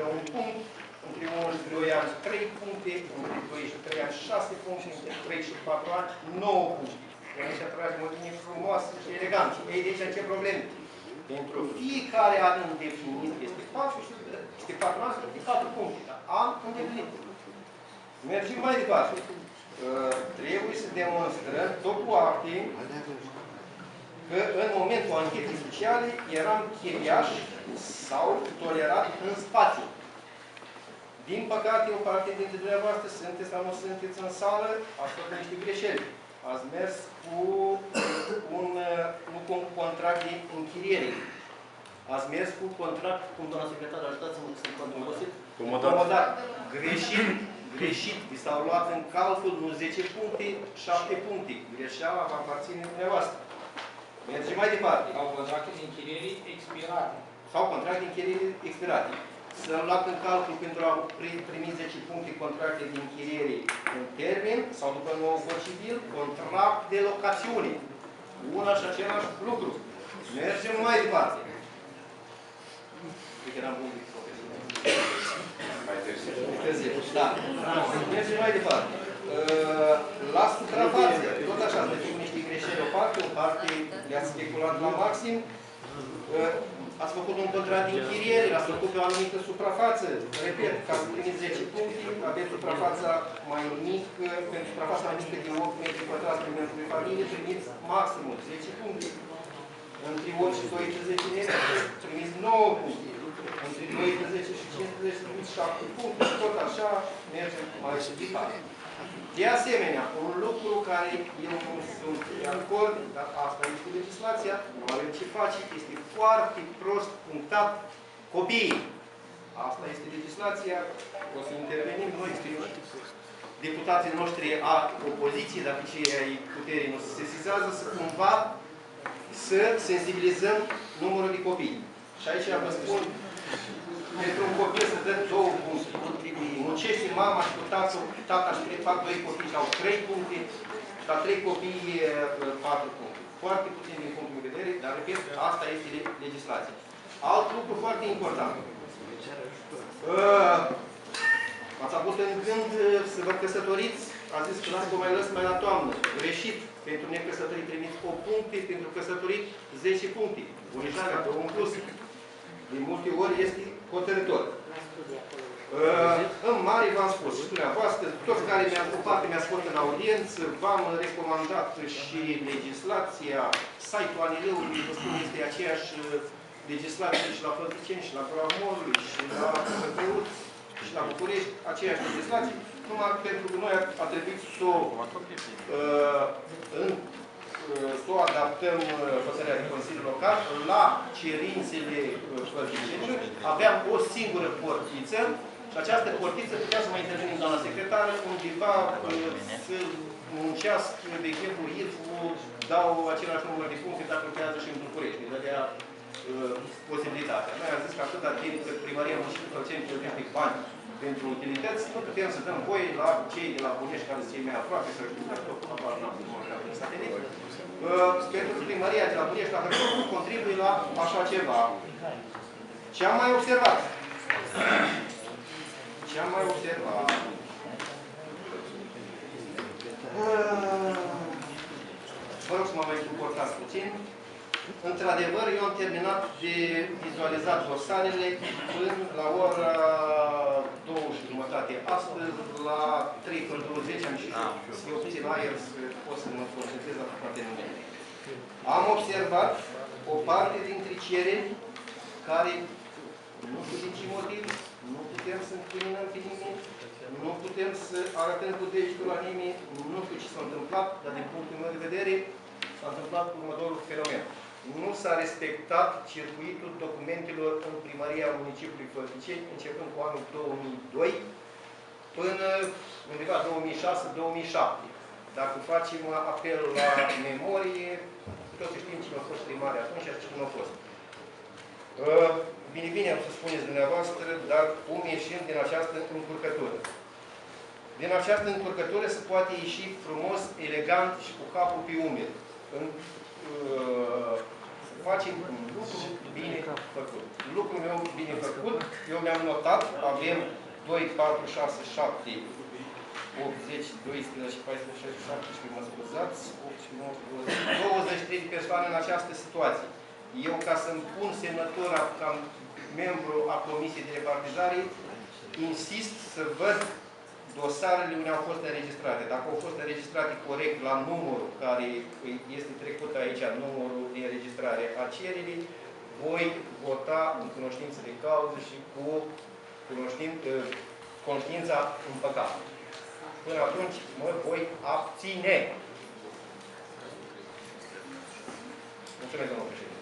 dă un punct, între 1 și 2 ani 3 puncte, între 2 și 3 ani 6 puncte, între 3 și 4 ani 9 puncte. Aici tragem o linie frumoasă și elegantă. Ei, de aici ce probleme? Pentru fiecare an îndeplinit este 4 și este 4 ani, este 4 puncte. An îndeplinit. Mergem mai departe. Trebuie să demonstrăm tot cu acte că în momentul anchetei sociale eram chiriaș sau tolerat în spațiu. Din păcate, o parte dintre dumneavoastră sunteți sau nu sunteți în sală, ați făcut niște greșeli. Ați mers cu un contract de închiriere. Ați mers cu contract, cum doamna secretară, ajutați-mă să-mi controbosit? Comodat. Greșit. Vi s-au luat în calcul nu 10 puncte, 7 puncte. Greșeala va aparține dumneavoastră. Mergem mai departe. Sau contracte de închiriere expirate. Sau contracte de închiriere expirate. Să-l luat în calcul pentru a primi 10 puncte contracte de închiriere în termen sau după nou cod civil, contract de locațiune. Una și același lucru. Mergem mai departe. Cred că eram bun de profesional. Mai târziu. Da. Mergem mai departe. La suprafață, tot așa, să fim niște greșeli o parte le-ați speculat la maxim. Ați făcut un contract de închiriere, l-ați făcut pe o anumită suprafață. Repet, ca să primiți 10 puncte, aveți suprafața mai mică, pentru suprafața mai mică de 8 metri pătrați pe metru de familie, primiți maximum 10 puncte. Între 8 și 12 metri, primiți 9 puncte. Între 12 și 15 primiți 7 puncte. Tot așa mergem mai departe. De asemenea, un lucru care eu nu sunt de acord, dar asta este legislația, nu avem ce face, este foarte prost punctat copiii. Asta este legislația, o să intervenim noi, deputații noștri a opoziției, dacă cei ai puterii nu se sesizează, să cumva să sensibilizăm numărul de copii. Și aici vă spun, pentru un copil să dă 2 puncte. Muncește mama și cu tata și fac 2 copii sau 3 puncte, și la 3 copii 4 puncte. Foarte puțin din punctul de vedere, dar repet, asta este legislația. Alt lucru foarte important. Ați avut în gând să vă căsătoriți, a zis că lasă-vă mai lăs mai la toamnă. Greșit. Pentru necăsătorit primiți 8 puncte, pentru căsătorit 10 puncte. Bunijarea, pe un plus. De multe ori este hotărător. În mare v-am spus și dumneavoastră, toți care mi-ați fost în audiență, v-am recomandat și legislația, site-ul ANL-ului, vă spun, este aceeași legislație și la Fălticeni, și la Gravmorului, și la Căpăuți, și la București, aceeași legislație, numai pentru că noi a trebuit să o adaptăm hotărârea de Consiliul Local la cerințele Fălticenilor. Aveam o singură portiță și această portiță putea să mai intervenim doamna secretară, undeva să muncească, de exemplu, IRF-ul dau același număr de puncte dacă lucrează și în București. Deci avea posibilitatea. Noi am zis că atâta timp cât primăria municipiului Fălticeni cheltuie bani pentru utilități, nu putem să dăm voie la cei de la Bunești, care sunt cei mai aproape, să știu dacă tot apar n-am prin satelit. Pentru că primăria de la Bunești, la Hărțovu, contribuie la așa ceva. Ce am mai observat? Vă rog să mă mai suportați puțin. Într-adevăr, eu am terminat de vizualizat dosarele până la ora 2:30 astăzi, la 3:20 am ieșit eu puțin aer să pot să mă concentrez asupra fenomenului. Am observat o parte dintre cereri care nu știu din ce motiv, nu putem să încriminăm pe nimeni, nu putem să arătăm cu degetul la nimeni, nu știu ce s-a întâmplat, dar din punctul meu de vedere s-a întâmplat următorul fenomen. Nu s-a respectat circuitul documentelor în primăria municipiului Fălticeni, începând cu anul 2002 până undeva 2006-2007. Dacă facem apel la memorie, toți știm cine a fost primar atunci și cine a fost. Bine, am să spuneți dumneavoastră, dar cum ieșim din această încurcătură? Din această încurcătură se poate ieși frumos, elegant și cu capul pe umeri. facem un lucru bine făcut. Lucrul meu bine făcut, eu mi-am notat, avem 2, 4, 6, 7, 8, 10, 12, 14, 16, 17, mă scuzați, 18, 19, 23 de persoane în această situație. Eu, ca să-mi pun semnătura ca membru a Comisiei de Repartizare, insist să văd dosarele unde au fost înregistrate. Dacă au fost înregistrate corect la numărul care este trecut aici, numărul de înregistrare a cererii, voi vota în cunoștință de cauză și cu conștiința împăcată. Până atunci mă voi abține. Mulțumesc, domnul președinte.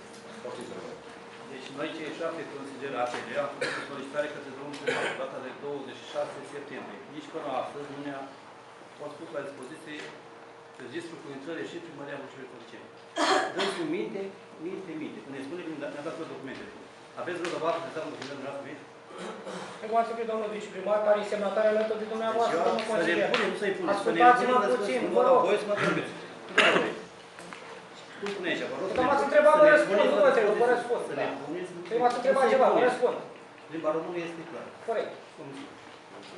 Deci noi cei 7 considerate am făcut o solicitare către domnul primar, data de 26 septembrie. Nici până astăzi nu ne-a fost pus la dispoziție registrul cu intrări și primăria Munciului Tărceni. Dânsul minte. Când ne spune că ne-a dat toate documentele. Aveți vreo dovadă de țară documentele dumneavoastră? Recunoaște pe domnul viceprimar, care e semnatarea alături de dumneavoastră, domnul consilier. Ascultați-mă puțin, vă rog. Voi să mă întrebeți. Cum spune aici, vă rog? Că m-ați întrebat, vă răspund, nu vă întreb, vă răspund. Păi m-ați întrebat ceva, vă răspund. Limba română este clară. Corect.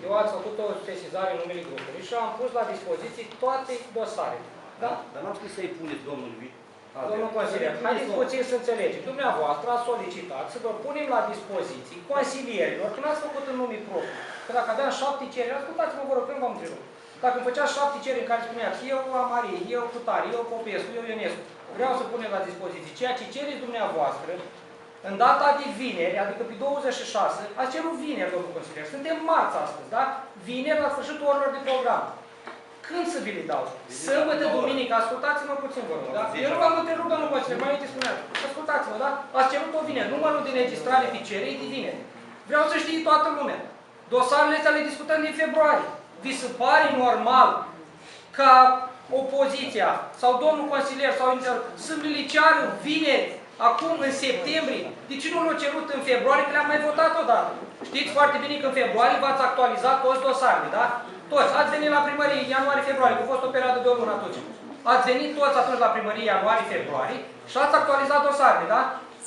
Eu ați făcut o sesizare în numele grupului și am pus la dispoziție toate dosarele. Da? Dar n-am spus să-i puneți domnului. Domnul consilier, haideți puțin să înțelegem. Dumneavoastră ați solicitat să vă punem la dispoziție consilierilor, că n-ați făcut în nume propriu. Că dacă aveam 7 cereri, ascultați-mă, vă rog, când v-am întrebat. Dacă îmi făceați 7 cereri în care spuneați, eu Amarie, eu Cutare, eu Popescu, eu Ionescu, vreau să punem la dispoziție ceea ce cereți dumneavoastră, în data de vineri, adică pe 26, ați cerut vineri, domnul consilier. Suntem marți astăzi, da? Vineri, la sfârșitul orelor de program. Când să vi le dau? Sâmbătă, duminică, ascultați-mă puțin, vă rog, da? Eu nu v-am întrerupt, domnul consilier, mai înainte spuneați. Ascultați-mă, da? Ați cerut o vineri. Numărul de înregistrare pe cereri de vineri. Vreau să știe toată lumea. Dosarele astea le discutăm din februarie. Vi se pare normal ca opoziția sau domnul consilier sau să le ceară vineri, acum în septembrie? De ce nu l-au cerut în februarie, că le-am mai votat odată? Știți foarte bine că în februarie v-ați actualizat toți dosarele, da? Toți. Ați venit la primărie ianuarie-februarie, că a fost o perioadă de o lună atunci. Ați venit toți atunci la primărie ianuarie-februarie și ați actualizat dosarele, da?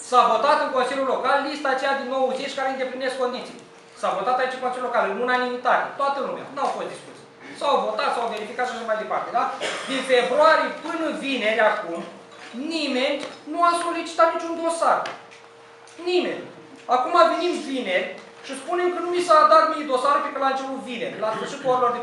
S-a votat în Consiliul Local lista aceea din 90 care îndeplinesc condiții. S-a votat aici în Consiliul Local, în unanimitate, toată lumea. N-au fost discuții. S-au votat, s-au verificat și așa mai departe, da? Din februarie până vineri acum, nimeni nu a solicitat niciun dosar. Nimeni. Acum venim vineri și spunem că nu mi s-a dat mie dosarul pe care l-am cerut vineri, la sfârșitul orelor de